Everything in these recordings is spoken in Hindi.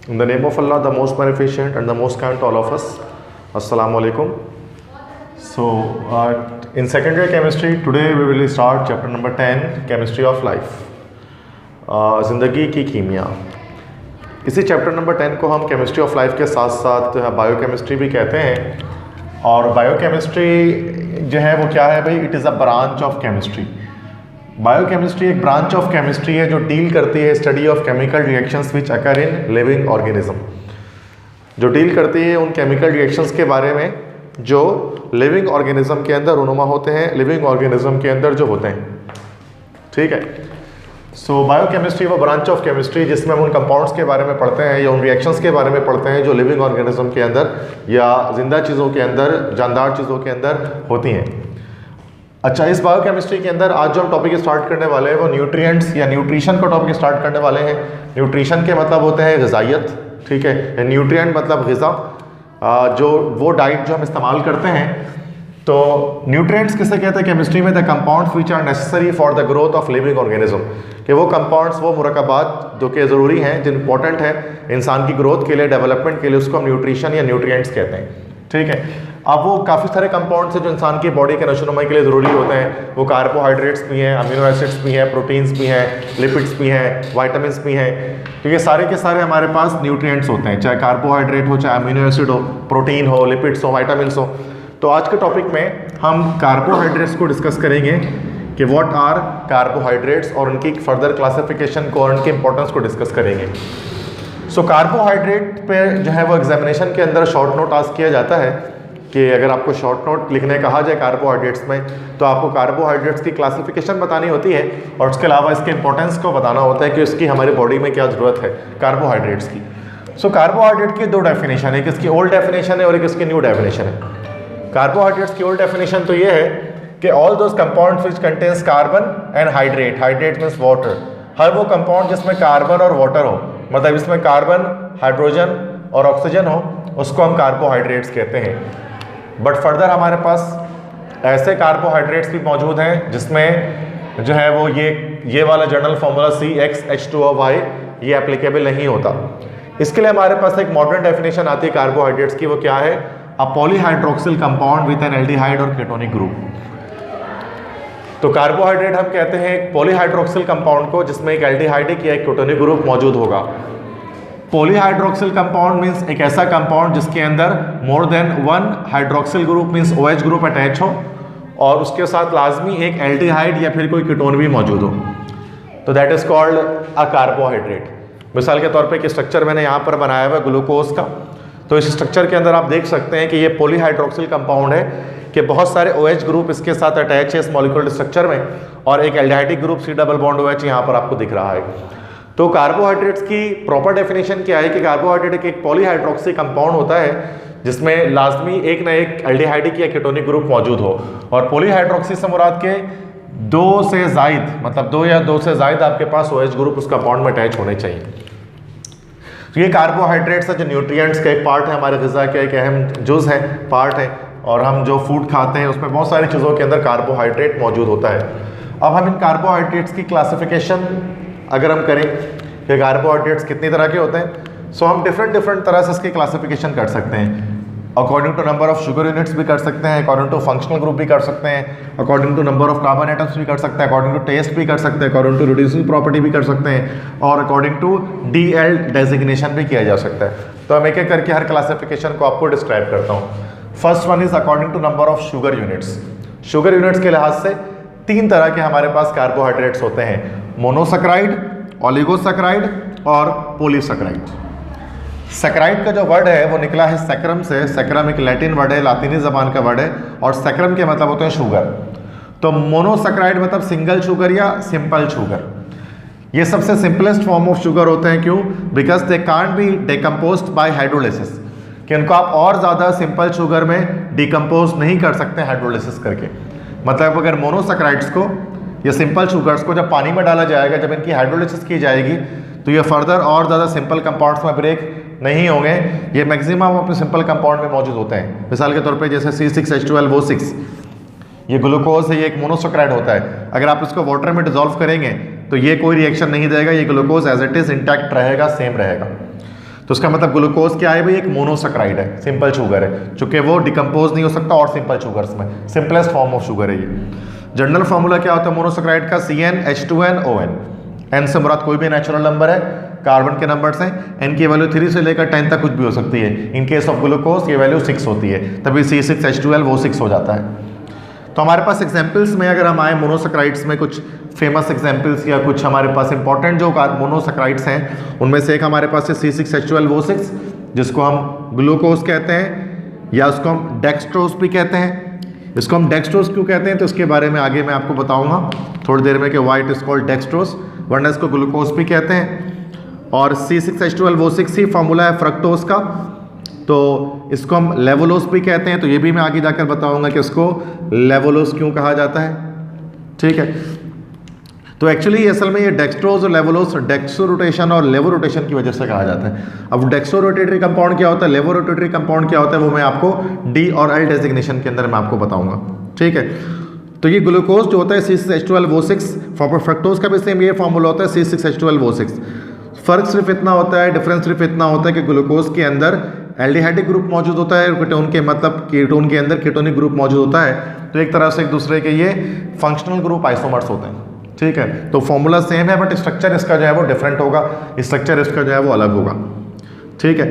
In the name of Allah, the most beneficent and the most kind to all of us. Assalamu alaikum. So, in secondary chemistry, today we will start chapter number 10, chemistry of life. ज़िंदगी की कीमिया. इसी चैप्टर नंबर 10 को हम केमिस्ट्री ऑफ लाइफ के साथ साथ बायोकेमिस्ट्री भी कहते हैं. और बायोकेमिस्ट्री जो है वो क्या है भाई? It is a branch of chemistry. Biochemistry एक ब्रांच ऑफ केमिस्ट्री है जो डील करती है study of chemical reactions which occur in living organism. जो डील करती है उन केमिकल रिएक्शंस के बारे में जो लिविंग ऑर्गेनिज्म के अंदर रूनुमा होते हैं, लिविंग ऑर्गेनिज्म के अंदर जो होते हैं. ठीक है. सो बायोकेमिस्ट्री वो ब्रांच ऑफ केमिस्ट्री जिसमें हम उन कंपाउंड्स के बारे में पढ़ते हैं या उन रिएक्शंस के बारे में पढ़ते हैं जो लिविंग ऑर्गेनिज्म के अंदर या जिंदा चीज़ों के अंदर, जानदार चीज़ों के अंदर होती हैं. अच्छा, इस बायोकेमिस्ट्री के अंदर आज जो हम टॉपिक स्टार्ट करने वाले हैं वो न्यूट्रिएंट्स या न्यूट्रिशन का टॉपिक स्टार्ट करने वाले हैं. न्यूट्रिशन के मतलब होते हैं ग़िज़ाइयत. ठीक है. न्यूट्रिएंट मतलब ग़िज़ा, जो वो डाइट जो हम इस्तेमाल करते हैं. तो न्यूट्रिएंट्स किसे कहते हैं केमिस्ट्री में? The compounds which are necessary for the growth of living organism. कि वो कंपाउंड्स, वो मुरक्कबात जो कि ज़रूरी हैं, जो इंपॉर्टेंट है इंसान की ग्रोथ के लिए, डेवलपमेंट के लिए, उसको हम न्यूट्रिशन या न्यूट्रिएंट्स कहते हैं. ठीक है. अब वो काफ़ी सारे कंपाउंड्स हैं जो इंसान की बॉडी के नशोनुमा के लिए ज़रूरी होते हैं. वो कार्बोहाइड्रेट्स भी हैं, अमीनो एसिड्स भी हैं, प्रोटीन्स भी हैं, लिपिड्स भी हैं, वाइटामिन्स भी हैं. तो ये सारे के सारे हमारे पास न्यूट्रिएंट्स होते हैं, चाहे कार्बोहाइड्रेट हो, चाहे अमीनो एसिड हो, प्रोटीन हो, लिपिड्स हो, वाइटामिन्स हो. तो आज के टॉपिक में हम कार्बोहाइड्रेट्स को डिस्कस करेंगे कि व्हाट आर कार्बोहाइड्रेट्स और उनकी फर्दर क्लासिफिकेशन को और उनके इंपॉर्टेंस को डिस्कस करेंगे. सो कार्बोहाइड्रेट पे जो है वो एग्जामिनेशन के अंदर शॉर्ट नोट आस्क किया जाता है कि अगर आपको शॉर्ट नोट लिखने कहा जाए कार्बोहाइड्रेट्स में तो आपको कार्बोहाइड्रेट्स की क्लासिफिकेशन बतानी होती है और उसके अलावा इसके इंपॉर्टेंस को बताना होता है कि इसकी हमारी बॉडी में क्या ज़रूरत है कार्बोहाइड्रेट्स की. सो कार्बोहाइड्रेट की दो डेफिनेशन है, एक इसकी ओल्ड डेफिनेशन है और एक इसकी न्यू डेफिनेशन है. कार्बोहाइड्रेट्स की ओल्ड डेफिनेशन तो ये है कि all those compounds which contains carbon and hydrate, hydrate means water, हर वो कंपाउंड जिसमें कार्बन और वाटर हो, मतलब इसमें कार्बन, हाइड्रोजन और ऑक्सीजन हो, उसको हम कार्बोहाइड्रेट्स कहते हैं. बट फर्दर हमारे पास ऐसे कार्बोहाइड्रेट्स भी मौजूद हैं जिसमें जो है वो ये वाला जनरल फार्मूला CxH2O ये एप्लीकेबल नहीं होता. इसके लिए हमारे पास एक मॉडर्न डेफिनेशन आती है कार्बोहाइड्रेट्स की. वो क्या है? अ पॉलीहाइड्रोक्सिल कंपाउंड विद एन एल्डिहाइड और केटोनिक ग्रुप. तो कार्बोहाइड्रेट हम कहते हैं एक पॉलीहाइड्रोक्सिल कंपाउंड को जिसमें एक एल्डिहाइडिक या एक केटोनिक ग्रुप मौजूद होगा. पॉलीहाइड्रोक्सिल कंपाउंड मीन्स एक ऐसा कंपाउंड जिसके अंदर more than one hydroxyl group means OH group attach हो और उसके साथ लाजमी एक एल्डिहाइड या फिर कोई कीटोन भी मौजूद हो. तो that is called a carbohydrate. मिसाल के तौर पे एक स्ट्रक्चर मैंने यहाँ पर बनाया हुआ है ग्लूकोज का. तो इस स्ट्रक्चर के अंदर आप देख सकते हैं कि ये पॉलीहाइड्रोक्सिल कंपाउंड है कि बहुत सारे OH ग्रुप इसके साथ अटैच है इस मॉलिक्यूलर स्ट्रक्चर में और एक aldehydic group C double bond OH यहाँ पर आपको दिख रहा है. तो कार्बोहाइड्रेट्स की प्रॉपर डेफिनेशन क्या है कि कार्बोहाइड्रेट एक पॉलीहाइड्रोक्सी कंपाउंड होता है जिसमें लाजमी एक ना एक एल्डिहाइडिक या केटोनिक ग्रुप मौजूद हो. और पॉलीहाइड्रोक्सी से मुराद के दो से जायद, मतलब दो या दो से जायद आपके पास OH ग्रुप उस कंपाउंड में अटैच होने चाहिए. तो ये कार्बोहाइड्रेट्स है जो न्यूट्रिएंट्स का एक पार्ट है, हमारे ग़िज़ा का एक अहम जुज़ है, पार्ट है. और हम जो फूड खाते हैं उसमें बहुत सारी चीज़ों के अंदर कार्बोहाइड्रेट मौजूद होता है. अब हम इन कार्बोहाइड्रेट्स की क्लासिफिकेशन अगर हम करें कि कार्बोहाइड्रेट्स कितनी तरह के होते हैं, सो हम डिफरेंट तरह से इसकी क्लासिफिकेशन कर सकते हैं. According to number of sugar units भी कर सकते हैं, अकॉर्डिंग टू फंक्शनल ग्रुप भी कर सकते हैं, according to number of carbon atoms भी कर सकते हैं, अकॉर्डिंग टू टेस्ट भी कर सकते हैं, अकॉर्डिंग टू रिड्यूसिंग प्रॉपर्टी भी कर सकते हैं और अकॉर्डिंग टू DL डेजिग्नेशन भी किया जा सकता है. तो हम एक एक करके हर क्लासिफिकेशन को आपको डिस्क्राइब करता हूँ. First one is according to number of sugar units. Sugar units के लिहाज से तीन तरह के हमारे पास कार्बोहाइड्रेट्स होते हैं: मोनोसैकराइड, ओलिगोसैकराइड और पॉलीसैकराइड. सैकराइड का जो वर्ड है वो निकला है सैक्रम से. सैक्रम एक लैटिन वर्ड है, लातिनी ज़बान का वर्ड है और सैक्रम के मतलब होते हैं शुगर. तो मोनोसैकराइड मतलब सिंगल शुगर या सिंपल शुगर. ये सबसे सिंपलेस्ट फॉर्म ऑफ शुगर होते हैं. क्यों? Because they can't be decomposed bye hydrolysis, कि उनको आप और ज़्यादा सिंपल शुगर में डिकम्पोज नहीं कर सकते हाइड्रोलिसिस करके. मतलब अगर मोनोसैकराइड्स को या सिंपल शुगर्स को जब पानी में डाला जाएगा, जब इनकी हाइड्रोलिसिस की जाएगी तो ये फर्दर और ज़्यादा सिंपल कंपाउंड्स में ब्रेक नहीं होंगे. ये मैक्सिमम अपने सिंपल कंपाउंड में मौजूद होते हैं. मिसाल के तौर पे जैसे C6H12O6 ये ग्लूकोज है, ये एक मोनोसैकराइड होता है. अगर आप इसको वाटर में डिजोल्व करेंगे तो ये कोई रिएक्शन नहीं देगा, ये glucose as it is intact रहेगा, सेम रहेगा. तो उसका मतलब ग्लूकोज क्या है भाई, एक मोनोसेक्राइड है, सिंपल शुगर है, चूंकि वो डिकम्पोज नहीं हो सकता और सिंपल शुगर्स में सिंपलेस्ट फॉर्म ऑफ शुगर है ये। जनरल फार्मूला क्या होता है मोनोसेक्राइड का, CnH2nOn। एन से मुराद कोई भी नेचुरल नंबर है, कार्बन के नंबर्स हैं, एन की वैल्यू 3 से लेकर 10 तक कुछ भी हो सकती है। इन केस ऑफ ग्लूकोज ये वैल्यू 6 होती है, तभी C6H12 वो 6 हो जाता है। तो हमारे पास एग्जाम्पल्स में अगर हम आए मोनोसेक्राइड्स में, कुछ फेमस एग्जाम्पल्स या कुछ हमारे पास इंपॉर्टेंट जो मोनोसेक्राइड्स हैं, उनमें से एक हमारे पास है C6H12O6 जिसको हम ग्लूकोज कहते हैं, या उसको हम डेक्सट्रोज भी कहते हैं। इसको हम डेक्सट्रोज क्यों कहते हैं तो इसके बारे में आगे मैं आपको बताऊंगा थोड़ी देर में कि why it is called dextrose, वरना इसको ग्लूकोज भी कहते हैं। और C6H12O6 ही फार्मूला है फ्रक्टोज का, तो इसको हम लेवोलोज भी कहते हैं, तो ये भी मैं आगे जाकर बताऊंगा कि इसको लेवोलोज क्यों कहा जाता है। ठीक है, तो एक्चुअली असल में ये डेक्सट्रोज और लेवोलोज डेक्सो रोटेशन और लेवो रोटेशन की वजह से कहा जाता है। अब डेक्सो रोटेटरी कंपाउंड क्या होता है, लेवो रोटेटरी कंपाउंड क्या होता है, वो मैं आपको D और L डेजिग्नेशन के अंदर मैं आपको बताऊंगा। ठीक है, तो ये ग्लूकोज जो होता है C6H12O6, फ्रक्टोज का भी सेम ये फार्मूला होता है C6H12O6। फर्क सिर्फ इतना होता है, डिफरेंस सिर्फ इतना होता है कि ग्लूकोज के अंदर एल्डिहाइडिक ग्रुप मौजूद होता है, कीटोन के मतलब कीटोन के अंदर कीटोनिक ग्रुप मौजूद होता है, तो एक तरह से एक दूसरे के ये फंक्शनल ग्रुप आइसोमर्स होते हैं। ठीक है, तो फॉर्मूला सेम है बट स्ट्रक्चर इसका जो है वो डिफरेंट होगा, स्ट्रक्चर इसका जो है वो अलग होगा। ठीक है,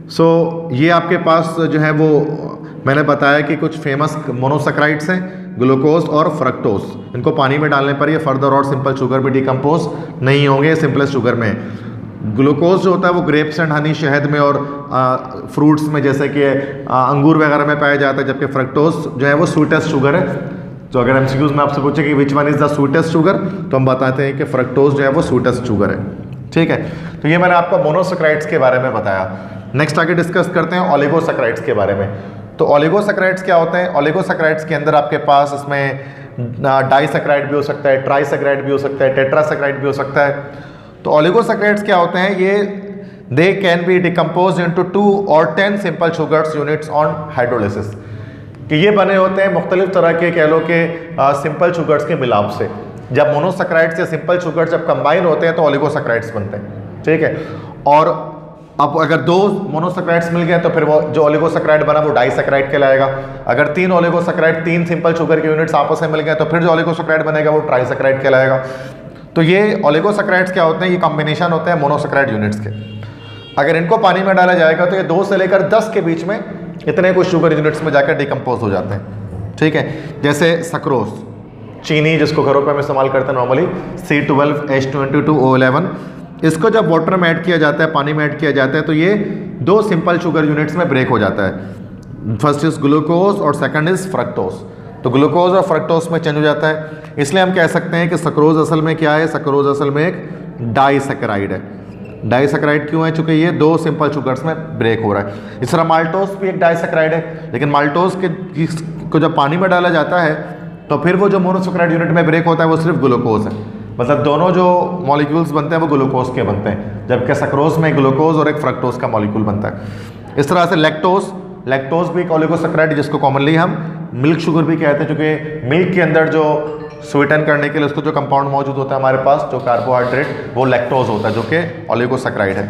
सो ये आपके पास जो है वो मैंने बताया कि कुछ फेमस मोनोसेक्राइड्स हैं, ग्लूकोज और फ्रक्टोज। इनको पानी में डालने पर ये फर्दर और सिंपल शुगर भी डिकम्पोज नहीं होंगे, सिंपलेस्ट शुगर में। ग्लूकोज जो होता है वो ग्रेप्स एंड हनी, शहद में और फ्रूट्स में जैसे कि अंगूर वगैरह में पाया जाता है, जबकि फ्रक्टोज जो है वो स्वीटेस्ट शुगर है। तो अगर MCQs में आपसे पूछे कि which one is the sweetest sugar, तो हम बताते हैं कि फ्रक्टोज जो है वो स्वीटेस्ट शुगर है। ठीक है, तो ये मैंने आपको मोनोसेक्राइड्स के बारे में बताया। नेक्स्ट आगे डिस्कस करते हैं ओलिगोसेक्राइड्स के बारे में। तो ओलिगोसेक्राइड्स क्या होते हैं, ओलिगोसेक्राइड्स के अंदर आपके पास इसमें डाइसेक्राइड भी हो सकता है, ट्राइसेक्राइड भी हो सकता है, टेट्रासेक्राइड भी हो सकता है। तो ओलिगोसेक्राइड्स क्या होते हैं, ये they can be decompose into 2 और 10 simple sugars units on hydrolysis, कि ये बने होते हैं मुख्तलिफ तरह के कह लो कि सिंपल शुगर्स के मिलाप से। जब मोनोसेक्राइड्स या सिंपल शुगर जब कंबाइन होते हैं तो ओलिगोसेक्राइड्स बनते हैं। ठीक है, और अब अगर 2 मोनोसेक्राइड्स मिल गए तो फिर वो जो ओलिगोसेक्राइड बना वो डाइसेक्राइड कहलाएगा। अगर 3 ओलिगोसेक्राइड 3 सिंपल शुगर के यूनिट्स आपस में मिल गए तो फिर जो ओलिगोसेक्राइड बनेगा वो ट्राइसेक्राइड कहलाएगा। तो ये ओलिगोसेक्राइड्स क्या होते हैं, ये कॉम्बिनेशन होते हैं मोनोसेक्राइड यूनिट्स के। अगर इनको पानी में डाला जाएगा तो ये 2 से लेकर 10 के बीच में इतने कुछ शुगर यूनिट्स में जाकर डिकम्पोज हो जाते हैं। ठीक है, जैसे सक्रोज, चीनी जिसको घरों पे हम इस्तेमाल करते हैं नॉर्मली, C12H22O11, इसको जब वाटर में ऐड किया जाता है, पानी में ऐड किया जाता है, तो ये 2 सिंपल शुगर यूनिट्स में ब्रेक हो जाता है। फर्स्ट इज ग्लूकोज और सेकंड इज फ्रक्टोज। तो ग्लूकोज और फ्रक्टोज में चेंज हो जाता है, इसलिए हम कह सकते हैं कि सक्रोज असल में क्या है, सक्रोज असल में एक डाइसेक्राइड है। डाइसेक्राइड क्यों है, चूंकि ये 2 सिंपल शुगर्स में ब्रेक हो रहा है। इस तरह माल्टोज भी एक डाइसेक्राइड है, लेकिन माल्टोज को जब पानी में डाला जाता है तो फिर वो जो मोनोसेक्राइड यूनिट में ब्रेक होता है वो सिर्फ ग्लूकोज है, मतलब दोनों जो मॉलिक्यूल्स बनते हैं वो ग्लूकोज के बनते हैं, जबकि सक्रोज में ग्लूकोज और एक फ्रक्टोज का मॉलिक्यूल बनता है। इस तरह से लैक्टोज भी एक ओलिगोसेक्राइड है जिसको कॉमनली हम मिल्क शुगर भी कहते हैं, क्योंकि मिल्क के अंदर जो स्वीटन करने के लिए उसको जो कंपाउंड मौजूद होता है हमारे पास, जो कार्बोहाइड्रेट, वो लैक्टोज होता है जो कि ओलिगोसेक्राइड है।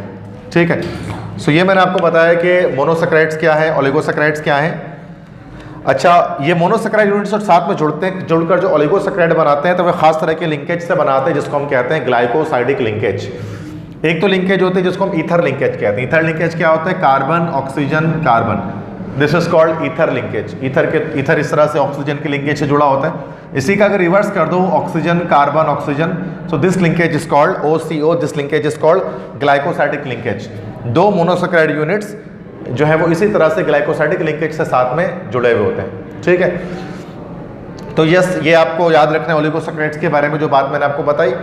ठीक है, सो ये मैंने आपको बताया कि मोनोसेक्राइड्स क्या है, ओलिगोसेक्राइड्स क्या है। अच्छा, ये मोनोसेक्राइड यूनिट्स और साथ में जुड़कर जो ओलिगोसेक्राइड बनाते हैं तो वे खास तरह के लिंकेज से बनाते हैं जिसको हम कहते हैं ग्लाइकोसाइडिक लिंकेज। एक तो लिंकेज होते हैं जिसको हम ईथर लिंकेज कहते हैं। ईथर लिंकेज क्या होता है, carbon oxygen carbon, this is called ether linkage. Ether इस तरह से ऑक्सीजन के लिंकेज से जुड़ा होता है। इसी का अगर रिवर्स कर दो, oxygen carbon oxygen, so this linkage is called OCO, this linkage is called glycosidic linkage. 2 monosaccharide units जो है वो इसी तरह से ग्लाइकोसाइडिक लिंकेज से साथ में जुड़े हुए होते हैं। ठीक है, तो यस, ये आपको याद रखना है ओलिगोसेक्राइड्स के बारे में जो बात मैंने आपको बताई।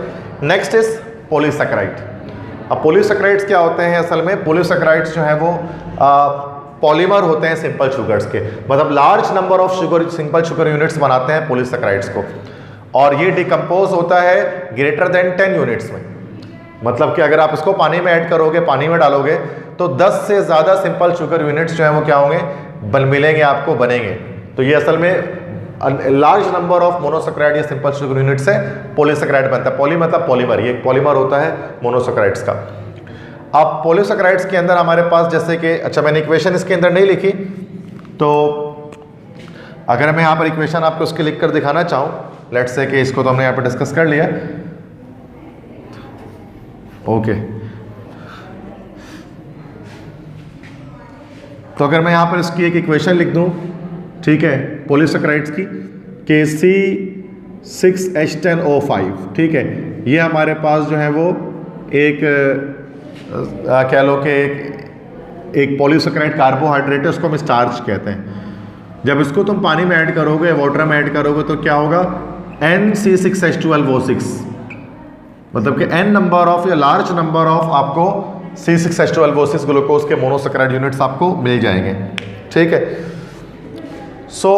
Next is polysaccharide. अब पॉलीसेक्राइड्स क्या होते हैं, असल में पॉलीसेक्राइड्स जो है वो पॉलीमर होते हैं सिंपल शुगर्स के, मतलब large number of simple sugar units बनाते हैं पॉलीसेक्राइड्स को, और ये डिकम्पोज होता है ग्रेटर देन 10 यूनिट्स में। मतलब कि अगर आप इसको पानी में ऐड करोगे, पानी में डालोगे, तो 10 से ज़्यादा सिंपल शुगर यूनिट्स जो है वो क्या होंगे, मिलेंगे आपको, बनेंगे। तो ये असल में लार्ज नंबर ऑफ मोनोसेक्राइड या सिंपल शुगर यूनिट से पॉलीसेक्राइड बनता है। पॉली मतलब पॉलीमर, ये एक पॉलीमर होता है मोनोसेक्राइड्स का। अब पॉलीसैकेराइड्स के अंदर हमारे पास जैसे कि, अच्छा मैंने इक्वेशन इसके अंदर नहीं लिखी, तो अगर मैं यहाँ पर इक्वेशन आपको उसके लिख कर दिखाना चाहूँ, लेट्स से कि इसको तो हमने यहाँ पर डिस्कस कर लिया, ओके। तो अगर मैं यहाँ पर इसकी एक इक्वेशन लिख दूँ, ठीक है, पॉलीसैकेराइड्स की, के C6H10O5, ठीक है, ये हमारे पास जो है वो एक कह लो कि एक पॉलीसैकेराइड कार्बोहाइड्रेट है, उसको हम स्टार्च कहते हैं। जब इसको तुम पानी में ऐड करोगे, वाटर में ऐड करोगे, तो क्या होगा, NC6H12O6, मतलब कि n नंबर ऑफ या लार्ज नंबर ऑफ आपको C6H12O6 ग्लूकोज के मोनोसैकेराइड यूनिट्स आपको मिल जाएंगे, ठीक है। सो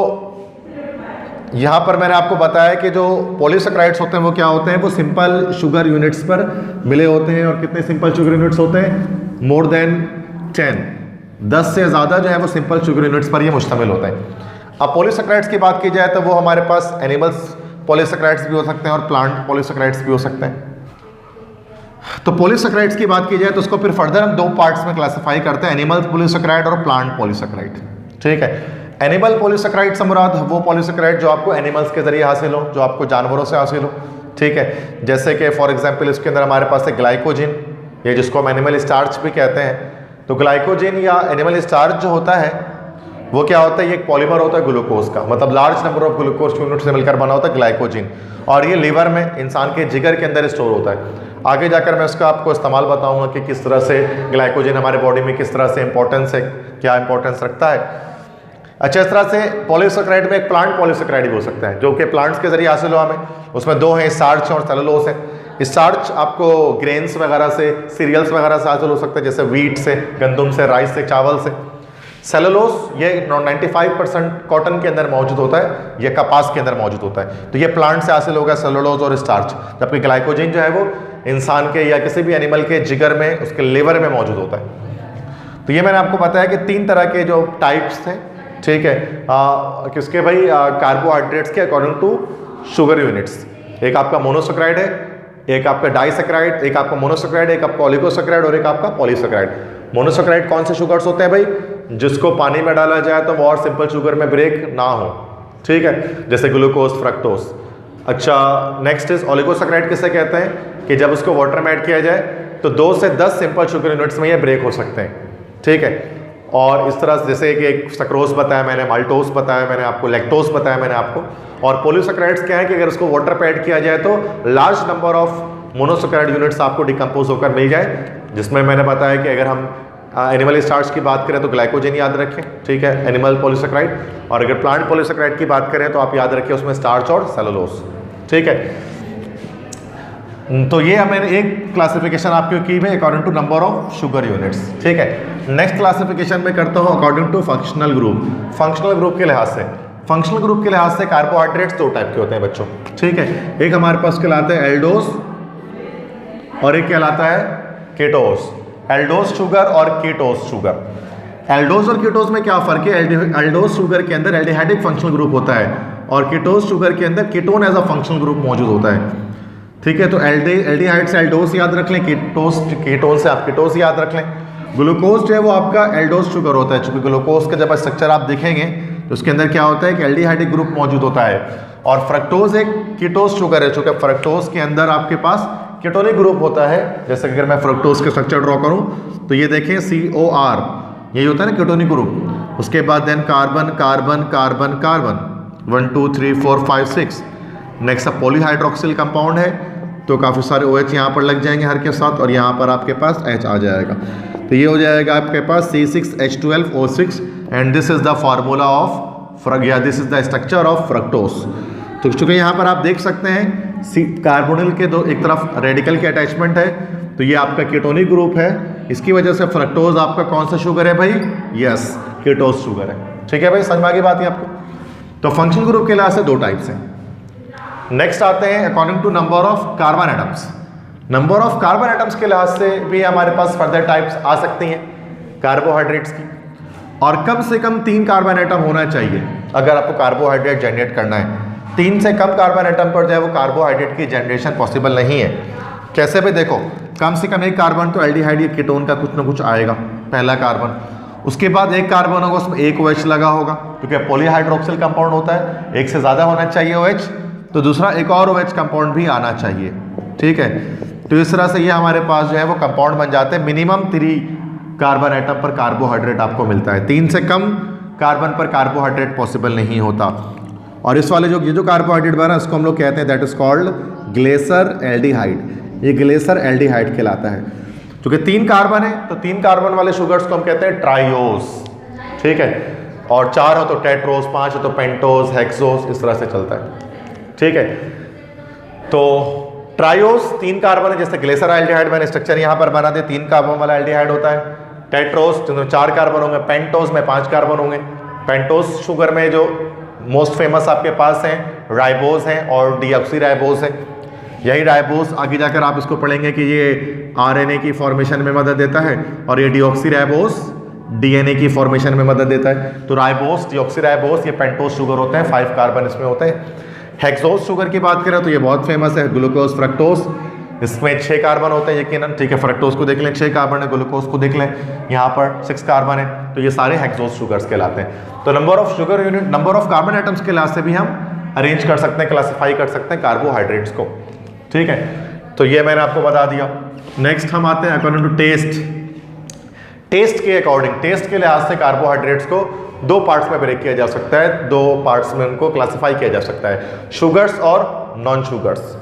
यहाँ पर मैंने आपको बताया कि जो पॉलीसैकेराइड्स होते हैं वो क्या होते हैं, वो सिंपल शुगर यूनिट्स पर मिले होते हैं। और कितने सिंपल शुगर यूनिट्स होते हैं, मोर देन 10 से ज़्यादा जो है वो सिंपल शुगर यूनिट्स पर ये मुश्तमिल होते हैं। अब पॉलीसैकेराइड्स की बात की जाए तो वो हमारे पास एनिमल्स पॉलीसैकेराइड्स भी हो सकते हैं और प्लांट पॉलीसैकेराइड्स भी हो सकते हैं। तो पॉलीसैकेराइड्स की बात की जाए तो उसको फिर फर्दर हम दो पार्ट्स में क्लासिफाई करते हैं, एनिमल पॉलीसैकेराइड और प्लांट पॉलीसैकेराइड, ठीक है। एनिमल पॉलीसैकेराइड से मुराद वो पॉलीसैकेराइड जो आपको एनिमल्स के जरिए हासिल हो, जो आपको जानवरों से हासिल हो, ठीक है। जैसे कि फॉर एग्जांपल इसके अंदर हमारे पास है ग्लाइकोजिन, ये जिसको हम एनिमल स्टार्च भी कहते हैं। तो ग्लाइकोजिन या एनिमल स्टार्च जो होता है वो क्या होता है, ये एक पॉलीमर होता है ग्लूकोज का, मतलब large number of glucose unit से मिलकर बना होता है ग्लाइकोजिन, और ये लीवर में इंसान के जिगर के अंदर स्टोर होता है। आगे जाकर मैं उसका आपको इस्तेमाल बताऊंगा कि किस तरह से ग्लाइकोजिन हमारे बॉडी में किस तरह से इंपॉर्टेंस है, क्या इंपॉर्टेंस रखता है। अच्छा, इस तरह से पॉलीसैकेराइड में एक प्लांट पॉलीसैकेराइड भी हो सकता है जो कि प्लांट्स के जरिए हासिल हो हमें। उसमें दो हैं, स्टार्च और सेलुलोज है। स्टार्च आपको ग्रेन्स वगैरह से, सीरियल्स वगैरह से हासिल हो सकता है, जैसे वीट से, गंदम से, राइस से, चावल से। सेलुलोज ये 95% कॉटन के अंदर मौजूद होता है, ये कपास के अंदर मौजूद होता है, तो ये प्लांट से हासिल होगा सेलुलोज और स्टार्च। जबकि ग्लाइकोजिन जो है वो इंसान के या किसी भी एनिमल के जिगर में, उसके लिवर में मौजूद होता है। तो ये मैंने आपको बताया कि 3 तरह के जो टाइप्स थे, ठीक है, किसके भाई, कार्बोहाइड्रेट्स के अकॉर्डिंग टू शुगर यूनिट्स। एक आपका मोनोसैकेराइड है, एक आपका डाइसैकेराइड, एक आपका मोनोसैकेराइड, एक आपका ओलिगोसैकेराइड और एक आपका पॉलीसैकेराइड। मोनोसैकेराइड कौन से शुगर्स होते हैं भाई, जिसको पानी में डाला जाए तो वो और सिंपल शुगर में ब्रेक ना हो, ठीक है, जैसे ग्लूकोज, फ्रक्टोज। अच्छा, नेक्स्ट इज ओलिगोसैकेराइड किसे कहते हैं कि जब उसको वाटर में ऐड किया जाए तो 2 से 10 सिंपल शुगर यूनिट्स में ये ब्रेक हो सकते हैं, ठीक है। और इस तरह से जैसे कि एक सक्रोज बताया मैंने, माल्टोज बताया मैंने आपको, लैक्टोज बताया मैंने आपको। और पॉलीसैकेराइड्स क्या है कि अगर उसको वाटर पे ऐड किया जाए तो large number of monosaccharide units आपको डिकम्पोज होकर मिल जाए, जिसमें मैंने बताया कि अगर हम एनिमल स्टार्च की बात करें तो ग्लाइकोजिन याद रखें, ठीक है, एनिमल पॉलीसैकेराइड। और अगर प्लांट पॉलीसैकेराइड की बात करें तो आप याद रखें उसमें स्टार्च और सेलुलोज, ठीक है। तो ये मैंने एक क्लासिफिकेशन आपको की है according to number of sugar units, ठीक है। नेक्स्ट क्लासिफिकेशन में करता हूँ according to functional group. Functional group के लिहाज से, फंक्शनल ग्रुप के लिहाज से कार्बोहाइड्रेट्स 2 टाइप के होते हैं बच्चों, ठीक है। एक हमारे पास कहलाते हैं एल्डोज और एक कहलाता है कीटोस। एल्डोज शुगर और कीटोस शुगर। एल्डोज और कीटोस में क्या फर्क है, एल्डोज शुगर के अंदर एल्डिहाइडिक फंक्शनल ग्रुप होता है और कीटोस शुगर के अंदर ketone as a functional group मौजूद होता है, ठीक है। तो एल्डिहाइड से एल्डोस याद रख लें, कीटोन से आप कीटोस याद रख लें। ग्लूकोज जो है वो आपका एल्डोस शुगर होता है, चूंकि ग्लूकोज का जब स्ट्रक्चर आप देखेंगे तो उसके अंदर क्या होता है कि एल्डिहाइडिक ग्रुप मौजूद होता है। और फ्रक्टोज एक कीटोस शुगर है, चूंकि फ्रक्टोज के अंदर आपके पास कीटोनिक ग्रुप होता है। जैसे अगर मैं फ्रक्टोज के स्ट्रक्चर ड्रॉ करूं तो ये देखें COR, यही होता है ना कीटोनिक ग्रुप। उसके बाद then carbon carbon carbon carbon 1 2 3 4 5 6। Next polyhydroxyl compound है, तो काफ़ी सारे OH यहाँ पर लग जाएंगे हर के साथ, और यहाँ पर आपके पास H आ जाएगा। तो ये हो जाएगा आपके पास C6H12O6 and this is the formula of this is the structure of fructose. तो चूंकि यहाँ पर आप देख सकते हैं कार्बोनिल के दो एक तरफ रेडिकल की अटैचमेंट है, तो ये आपका कीटोनिक ग्रुप है। इसकी वजह से फ्रक्टोज आपका कौन सा शुगर है भाई, यस, कीटोस शुगर है, ठीक है भाई, समझ में आ गई बात है आपको। तो फंक्शनल ग्रुप के लिहाज से 2 टाइप्स हैं। नेक्स्ट आते हैं according to number of carbon atoms. Number of carbon atoms के लिहाज से भी हमारे पास फर्दर टाइप्स आ सकती हैं कार्बोहाइड्रेट्स की, और कम से कम 3 कार्बन एटम होना चाहिए अगर आपको कार्बोहाइड्रेट जनरेट करना है। 3 से कम कार्बन एटम पर जो है वो कार्बोहाइड्रेट की जनरेशन पॉसिबल नहीं है। कैसे भी देखो, कम से कम एक कार्बन तो एल्डिहाइड या कीटोन का कुछ ना कुछ आएगा, पहला कार्बन। उसके बाद एक कार्बन होगा, उसमें एक OH लगा होगा, क्योंकि पॉलीहाइड्रोक्सिल कंपाउंड होता है, एक से ज़्यादा होना चाहिए OH, तो दूसरा एक और OH कंपाउंड भी आना चाहिए, ठीक है। तो इस तरह से ये हमारे पास जो है वो कंपाउंड बन जाते हैं। मिनिमम 3 कार्बन एटम पर कार्बोहाइड्रेट आपको मिलता है, 3 से कम कार्बन पर कार्बोहाइड्रेट पॉसिबल नहीं होता। और इस वाले ये जो कार्बोहाइड्रेट बना इसको हम लोग कहते हैं that is called Glaser aldehyde. ये ग्लेसर एल्डिहाइड कहलाता है। क्योंकि 3 कार्बन है तो 3 कार्बन वाले शुगर्स को हम कहते हैं ट्राइओस, ठीक है। और 4 हो तो टेट्रोस, 5 हो तो पेंटोस, हेक्सोस, इस तरह से चलता है, ठीक है। तो ट्राइओस 3 कार्बन है, जैसे ग्लेसर एल्डिहाइड मैंने स्ट्रक्चर यहाँ पर बना दिया, 3 कार्बन वाला एल्डिहाइड होता है। टेट्रोस जिसमें 4 कार्बन होंगे, पेंटोस में 5 कार्बन होंगे। पेंटोस शुगर में जो मोस्ट फेमस आपके पास हैं राइबोस हैं और डीऑक्सी राइबोस है। यही राइबोस आगे जाकर आप इसको पढ़ेंगे कि ये RNA की फॉर्मेशन में मदद देता है और ये डीऑक्सी राइबोस DNA की फॉर्मेशन में मदद देता है। तो राइबोस, डीऑक्सी राइबोस, ये पेंटोस शुगर होते हैं, 5 कार्बन इसमें होते हैं। हेक्सोस शुगर की बात करें तो ये बहुत फेमस है, ग्लूकोज फ्रक्टोस, इसमें 6 कार्बन होते हैं यकीनन, ठीक है। फ्रक्टोज को देख लें 6 कार्बन है, ग्लूकोज को देख लें यहाँ पर 6 कार्बन है, तो ये सारे हेक्सोस शुगर्स कहलाते हैं। तो number of sugar unit, number of carbon atoms के लिहाज से भी हम अरेंज कर सकते हैं, क्लासीफाई कर सकते हैं कार्बोहाइड्रेट्स को, ठीक है। तो ये मैंने आपको बता दिया। नेक्स्ट हम आते हैं अकॉर्डिंग टू टेस्ट। टेस्ट के अकॉर्डिंग, टेस्ट के लिहाज से कार्बोहाइड्रेट्स को 2 पार्ट्स में ब्रेक किया जा सकता है, 2 पार्ट्स में उनको क्लासीफाई किया जा सकता है, शुगर्स और नॉन शुगर्स।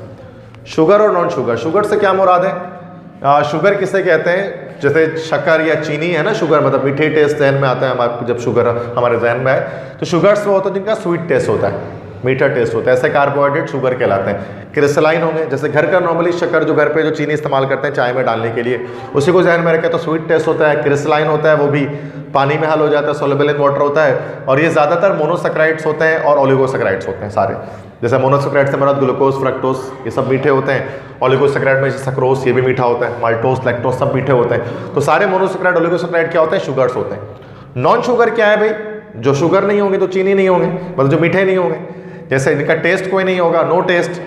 शुगर और नॉन शुगर, शुगर से क्या मुराद है? शुगर किसे कहते हैं? जैसे शक्कर या चीनी है ना, शुगर मतलब मीठे टेस्ट जहन में आता है हमारे, जब शुगर हमारे जहन में आए तो शुगर्स वो होता है जिनका स्वीट टेस्ट होता है, मीठा टेस्ट होता है, ऐसे कार्बोहाइड्रेट शुगर कहलाते हैं। क्रिस्टलाइन होंगे, जैसे घर का नॉर्मली शक्कर जो घर पे जो चीनी इस्तेमाल करते हैं चाय में डालने के लिए, उसी को जहन में रखें तो स्वीट टेस्ट होता है। क्रिस्टलाइन होता है, वो भी पानी में हल हो जाता है, सोल्युबल इन वाटर होता है, और ये ज़्यादातर मोनोसेक्राइड्स होते हैं और ओलिगोसेक्राइड्स होते हैं सारे। जैसे मोनोसेक्राइड से मरद ग्लूकोज, फ्रक्टोस, ये सब मीठे होते हैं। ओलिगोसेक्राइड में सक्रोस, ये भी मीठा होता है। माल्टोस, लैक्टोस सब मीठे होते हैं। तो सारे मोनोसेक्राइड, ओलिगोसेक्राइड क्या होते हैं? शुगर्स होते हैं। नॉन शुगर क्या है भाई? जो शुगर नहीं होंगे तो चीनी नहीं होंगे, मतलब जो मीठे नहीं होंगे, जैसे इनका टेस्ट कोई नहीं होगा, नो टेस्ट।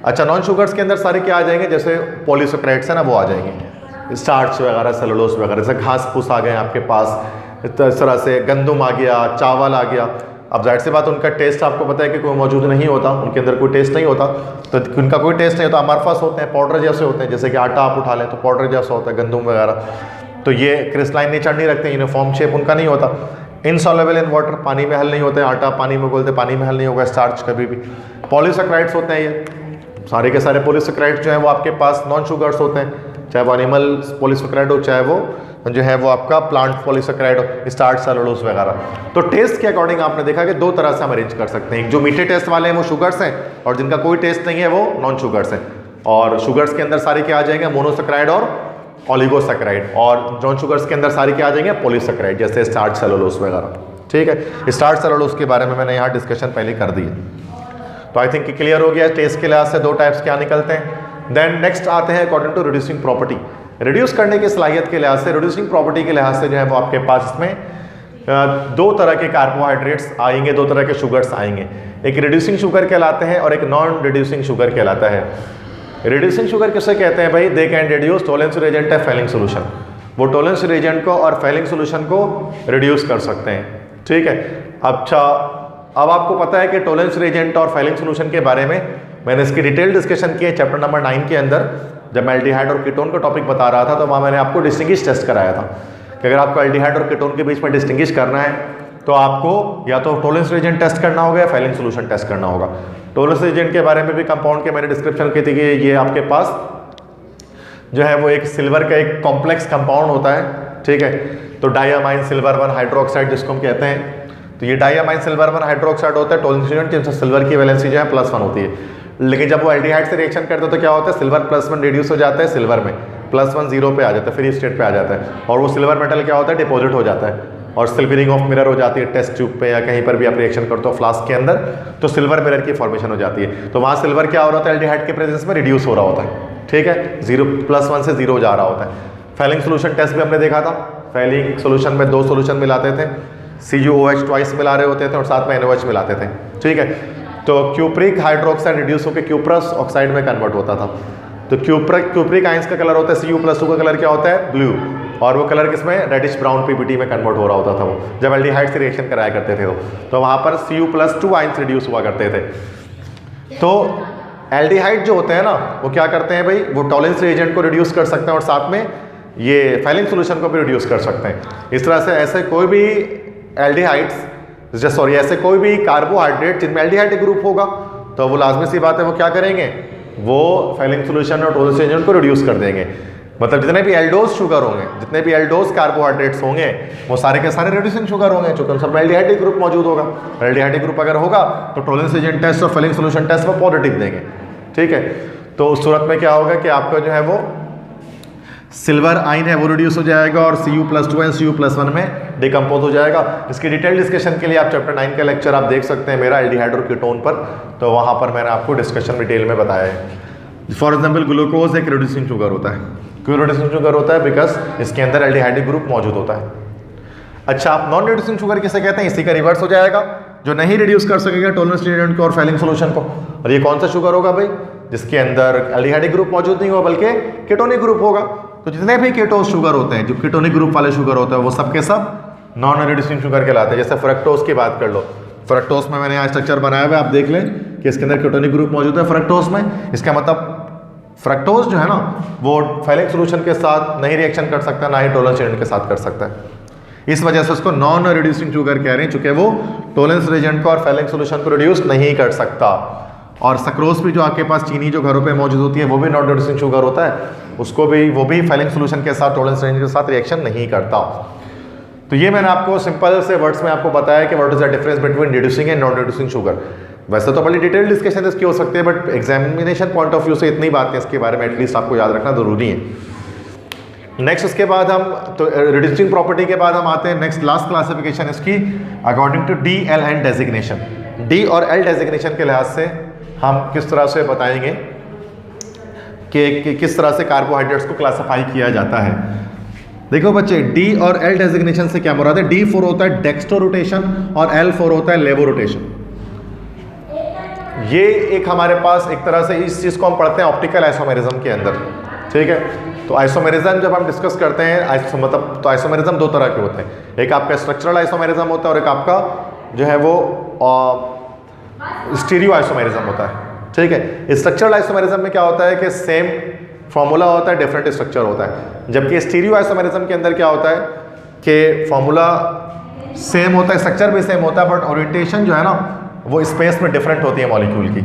अच्छा, नॉन शुगर्स के अंदर सारे क्या आ जाएंगे? जैसे पॉलीसेक्राइड्स है ना, वो आ जाएंगे, स्टार्च वगैरह, सेलुलोज वगैरह, जैसे घास फूस आ गए आपके पास, इस तरह से गंदम आ गया, चावल आ गया। अब जाहिर सी बात, उनका टेस्ट आपको पता है कि कोई मौजूद नहीं होता, उनके अंदर कोई टेस्ट नहीं होता, तो उनका कोई टेस्ट नहीं होता, अमरफस होते हैं, पाउडर जैसे होते हैं। जैसे कि आटा आप उठा लें तो पाउडर जैसा होता है, गंदम वगैरह, तो ये क्रिस्टलाइन नेचर नहीं रखते, यूनिफॉर्म शेप उनका नहीं होता। इनसॉल्युबल इन वाटर, पानी में हल नहीं होते, आटा पानी में घोलते पानी में हल नहीं होगा, स्टार्च कभी भी। पॉलीसेक्राइड्स होते हैं, ये सारे के सारे पॉलीसेक्राइड्स जो है वो आपके पास नॉन शुगर्स होते हैं, चाहे वो एनिमल पॉलीसेक्राइड हो, चाहे वो जो है वो आपका प्लांट पॉलीसेक्राइड हो, स्टार्च, सेलुलोज वगैरह। तो टेस्ट के अकॉर्डिंग आपने देखा कि 2 तरह से हम अरेंज कर सकते हैं। एक जो मीठे टेस्ट वाले हैं वो शुगर्स हैं, और जिनका कोई टेस्ट नहीं है वो नॉन शुगर्स हैं। और शुगर्स के अंदर सारे क्या आ जाएंगे? मोनोसेक्राइड और ऑलिगोसेक्राइड। और नॉन शुगर्स के अंदर सारे क्या आ जाएंगे? पॉलीसेक्राइड, जैसे स्टार्च, सेलुलोज वगैरह, ठीक है। स्टार्च, सेलुलोज के बारे में मैंने यहाँ डिस्कशन पहले कर दी है, तो आई थिंक क्लियर हो गया टेस्ट के लिहाज से 2 टाइप्स क्या निकलते हैं। देन नेक्स्ट आते हैं according to reducing property. Reduce करने की सलाहियत के लिहाज से, रिड्यूसिंग प्रॉपर्टी के लिहाज से जो है वो आपके पास इसमें 2 तरह के कार्बोहाइड्रेट्स आएंगे, 2 तरह के शुगर्स आएंगे। एक रिड्यूसिंग शुगर कहलाते हैं और एक नॉन रिड्यूसिंग शुगर कहलाता है। रिड्यूसिंग शुगर किसे कहते हैं भाई? They can reduce tolerance reagent है फेलिंग सोल्यूशन, वो टॉलरेंस रिएजेंट को और फेलिंग सोल्यूशन को रिड्यूस कर सकते हैं, ठीक है। अच्छा, अब आपको पता है कि टॉलरेंस रिएजेंट और फेलिंग सोल्यूशन के बारे में मैंने इसकी डिटेल डिस्कशन की है चैप्टर नंबर 9 के अंदर, जब मैं एल्डिहाइड और कीटोन का टॉपिक बता रहा था, तो वहाँ मैंने आपको डिस्टिंग्विश टेस्ट कराया था कि अगर आपको एल्डिहाइड और कीटोन के बीच में डिस्टिंग्विश करना है तो आपको या तो टॉलरेंस रिएजेंट टेस्ट करना होगा या फेलिंग सोल्यूशन टेस्ट करना होगा। टॉलरेंस रिएजेंट के बारे में भी कंपाउंड के मैंने डिस्क्रिप्शन की थी कि ये आपके पास जो है वो एक सिल्वर का एक कॉम्प्लेक्स कंपाउंड होता है, ठीक है। तो डाइअमाइन सिल्वर 1 हाइड्रोक्साइड जिसको हम कहते हैं, तो ये डाइअमाइन सिल्वर 1 हाइड्रोक्साइड होता है टॉलरेंस रिएजेंट, जिनसे सिल्वर की वैलेंसी जो है +1 होती है। लेकिन जब वो एल्डिहाइड से रिएक्शन करते हैं तो क्या होता है? सिल्वर +1 रिड्यूस हो जाता है सिल्वर में, +1 0 पे आ जाता है, फ्री स्टेट पे आ जाता है, और वो सिल्वर मेटल क्या होता है? डिपॉजिट हो जाता है, और सिल्वरिंग ऑफ मिरर हो जाती है टेस्ट ट्यूब पे या कहीं पर भी आप रिएक्शन करते हो फ्लास्क के अंदर, तो सिल्वर मिरर की फॉर्मेशन हो जाती है। तो वहाँ सिल्वर क्या हो रहा होता है? एल्डिहाइड के प्रेजेंस में रिड्यूस हो रहा होता है, ठीक है, 0 +1 से 0 जा रहा होता है। फेलिंग सोल्यूशन टेस्ट भी हमने देखा था, फेलिंग सोल्यूशन में 2 सोल्यूशन मिलाते थे, CuOH ट्वाइस मिला रहे होते थे और साथ में NaOH मिलाते थे, ठीक है। तो क्यूप्रिक हाइड्रोक्साइड रिड्यूस होकर क्यूप्रस ऑक्साइड में कन्वर्ट होता था। तो क्यूप्रिक आयंस का कलर होता है Cu+2 का कलर क्या होता है ब्लू, और वो कलर किसमें रेडिश ब्राउन पीपीटी में कन्वर्ट हो रहा होता था वो जब एल्डिहाइड से रिएक्शन कराया करते थे तो वहाँ पर Cu+2 आयंस रिड्यूस हुआ करते थे। तो एल्डिहाइड जो होते हैं ना वो क्या करते हैं भाई, वो टॉलेंस रिएजेंट को रिड्यूस कर सकते हैं और साथ में ये फेलिंग सोल्यूशन को भी रिड्यूस कर सकते हैं। इस तरह से ऐसे कोई भी एल्डिहाइड्स ऐसे कोई भी कार्बोहाइड्रेट जिनमें एल्डिहाइड ग्रुप होगा तो वो लाजमी सी बात है वो क्या करेंगे, वो फेलिंग सोल्यूशन और टॉलेंस रिएजेंट को रिड्यूस कर देंगे। मतलब जितने भी एल्डोज शुगर होंगे, जितने भी एल्डोज कार्बोहाइड्रेट्स होंगे वो सारे के सारे रिड्यूसिंग शुगर होंगे, क्योंकि उन सब में एल्डिहाइड ग्रुप मौजूद होगा। एल्डिहाइड ग्रुप अगर होगा तो टॉलेंस रिएजेंट टेस्ट और फेलिंग सोल्यूशन टेस्ट वो पॉजिटिव देंगे। ठीक है, तो उस सूरत में क्या होगा कि आपका जो है वो सिल्वर आयन है वो रिड्यूस हो जाएगा और Cu+2 एंड Cu+1 में डिकम्पोज हो जाएगा। इसकी डिटेल डिस्कशन के लिए आप चैप्टर 9 का लेक्चर आप देख सकते हैं मेरा एल्डिहाइड और कीटोन पर, तो वहाँ पर मैंने आपको डिस्कशन डिटेल में बताया है। फॉर एग्जाम्पल ग्लूकोज एक रिड्यूसिंग शुगर होता है, क्यों रिड्यूसिंग शुगर होता है, बिकॉज इसके अंदर एल्डिहाइड ग्रुप मौजूद होता है। अच्छा, आप नॉन रिड्यूसिंग शुगर किसे कहते हैं, इसी का रिवर्स हो जाएगा, जो नहीं रिड्यूस कर सकेगा टॉलरेंस रिएजेंट को और फेलिंग सोल्यूशन को। और ये कौन सा शुगर होगा भाई, जिसके अंदर एल्डिहाइड ग्रुप मौजूद नहीं होगा बल्कि कीटोनिक ग्रुप होगा। तो जितने भी कीटोस शुगर होते हैं, जो कीटोनिक ग्रुप वाले शुगर होते हैं, वो सब के सब नॉन रिड्यूसिंग शुगर कहलाते हैं। जैसे फ्रक्टोज की बात कर लो, फ्रक्टोज में मैंने यहाँ स्ट्रक्चर बनाया हुआ है, आप देख लें कि इसके अंदर कीटोनिक ग्रुप मौजूद है फ्रक्टोज में। इसका मतलब फ्रक्टोज जो है ना वो फेलिंग सोल्यूशन के साथ नहीं रिएक्शन कर सकता, ना ही टॉलरेंस रिएजेंट के साथ कर सकता है। इस वजह से उसको नॉन रिड्यूसिंग शुगर कह रहे हैं, चूंकि वो टॉलरेंस रिएजेंट को और फेलिंग सोल्यूशन को रिड्यूस नहीं कर सकता। और सक्रोज भी जो आपके पास चीनी जो घरों पे मौजूद होती है वो भी नॉन रिड्यूसिंग शुगर होता है, उसको भी वो भी फेलिंग सोल्यूशन के साथ टॉलरेंस रिएजेंट के साथ रिएक्शन नहीं करता। तो ये मैंने आपको सिंपल से वर्ड्स में आपको बताया कि what is the difference between reducing and non reducing sugar. वैसे तो बड़ी डिटेल डिस्कशन इसकी हो सकती है, but examination point of view से इतनी बातें इसके बारे में एटलीस्ट आपको याद रखना जरूरी है। नेक्स्ट उसके बाद हम तो रिड्यूसिंग प्रॉपर्टी के बाद हम आते हैं नेक्स्ट लास्ट क्लासिफिकेशन इसकी according to D, L and designation. D और एल डेजिग्नेशन के लिहाज से हम किस तरह से बताएंगे कि किस तरह से कार्बोहाइड्रेट्स को क्लासिफाई किया जाता है। देखो बच्चे, डी और एल डेजिग्नेशन से क्या मुराद है, डी फॉर होता है डेक्स्ट्रो रोटेशन और एल फॉर होता है लेवो रोटेशन। ये एक हमारे पास एक तरह से इस चीज़ को हम पढ़ते हैं ऑप्टिकल आइसोमेरिज्म के अंदर। ठीक है, तो आइसोमेरिज्म जब हम डिस्कस करते हैं मतलब तो आइसोमेरिज्म दो तरह के होते हैं, एक आपका स्ट्रक्चरल आइसोमेरिज्म होता है और एक आपका जो है वो स्टीरियो आइसोमेरिज्म होता है। ठीक है, स्ट्रक्चरल आइसोमेरिज्म में क्या होता है कि सेम फॉर्मूला होता है, डिफरेंट स्ट्रक्चर होता है, जबकि स्टीरियो आइसोमेरिज्म के अंदर क्या होता है कि फॉर्मूला सेम होता है, स्ट्रक्चर भी सेम होता है, बट ओरिएंटेशन जो है ना वो स्पेस में डिफरेंट होती है मॉलिक्यूल की।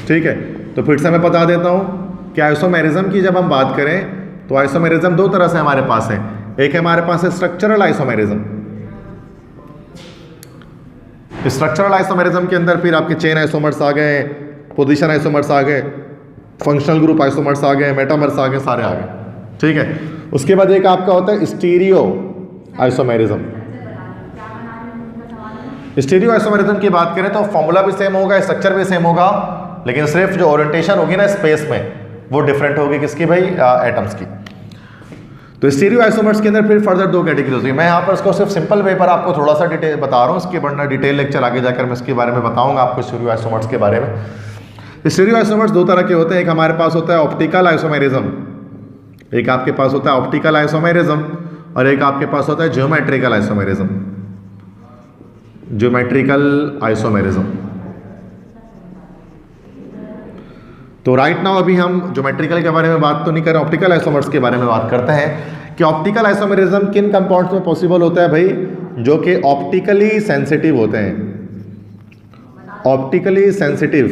ठीक है, तो फिर से मैं बता देता हूँ कि आइसोमेरिज्म की जब हम बात करें तो आइसोमेरिज्म दो तरह से हमारे पास है। एक है हमारे पास है स्ट्रक्चरल आइसोमेरिज्म। स्ट्रक्चरल आइसोमेरिज्म के अंदर फिर आपके चेन आइसोमर्स आ गए, पोजीशन आइसोमर्स आ गए, फंक्शनल ग्रुप आइसोमर्स आ गए, मेटामर्स आ गए, सारे आ गए। ठीक है, उसके बाद एक आपका होता है स्टीरियो आइसोमेरिज्म। स्टीरियो आइसोमेरिज्म की बात करें तो फॉर्मूला भी सेम होगा, स्ट्रक्चर भी सेम होगा, लेकिन सिर्फ जो ओरिएंटेशन होगी ना स्पेस में वो डिफरेंट होगी, किसकी भाई, एटम्स की। तो स्टीरियो आइसोमर्स के अंदर फिर फर्दर दो कैटेगरीज होगी। मैं यहाँ पर इसको सिर्फ सिंपल वे पर आपको थोड़ा सा डिटेल बता रहा हूँ, इसके बढ़ना डिटेल लेक्चर आगे जाकर मैं इसके बारे में बताऊँगा आपको स्टीरियो आइसोमर्स के बारे में। स्टीरियो आइसोमर्स दो तरह के होते हैं, एक हमारे पास होता है ऑप्टिकल आइसोमेरिज्म, एक आपके पास होता है ऑप्टिकल आइसोमेरिज्म और एक आपके पास होता है ज्योमेट्रिकल आइसोमेरिज्म। Geometrical isomerism. तो राइट नाउ अभी हम ज्योमेट्रिकल के बारे में बात तो नहीं कर रहे, ऑप्टिकल आइसोमर्स के बारे में बात करते हैं कि ऑप्टिकल आइसोमेरिज्म किन कंपाउंड्स में पॉसिबल होता है भाई, जो कि ऑप्टिकली सेंसिटिव होते हैं। ऑप्टिकली सेंसिटिव,